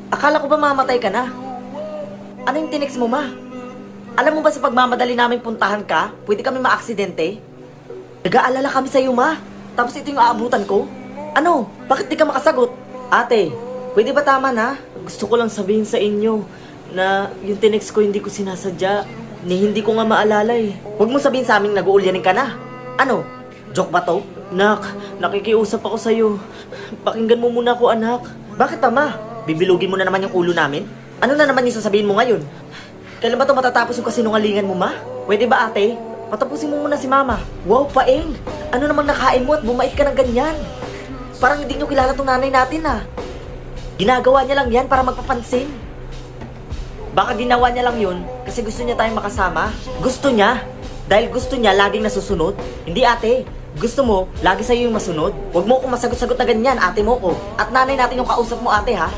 Akala ko ba mamatay ka na? Ano yung tinext mo, ma? Alam mo ba sa pagmamadali namin puntahan ka, pwede kami maaksidente? Nag-aalala kami sa'yo, ma. Tapos ito yung aabutan ko. Ano? Bakit di ka makasagot? Ate, pwede ba tama na? Gusto ko lang sabihin sa inyo na yung tinext ko hindi ko sinasadya. Ni hindi ko nga maalala eh. Huwag mo sabihin sa aming nag-uulyanin ka na. Ano? Joke ba to? Nak, nakikiusap ako sa'yo. Pakinggan mo muna ako, anak. Bakit, ama? Bibilugin mo na naman yung ulo namin? Ano na naman yung sasabihin mo ngayon? Kailan ba ito matatapos yung kasinungalingan mo, ma? Pwede ba, ate? Patapusin mo muna si mama. Wow, Paeng! Ano namang nakain mo at bumait ka ng ganyan? Parang hindi nyo kilala tong nanay natin, ah. Ginagawa niya lang yan para magpapansin. Baka ginawa niya lang yun kasi gusto niya tayong makasama. Gusto niya. Dahil gusto niya laging nasusunod. Hindi, ate. Gusto mo, lagi sa'yo yung masunod. Huwag mo akong masagot-sagot na ganyan, ate mo ko. At nanay natin yung kausap mo, ate, ha?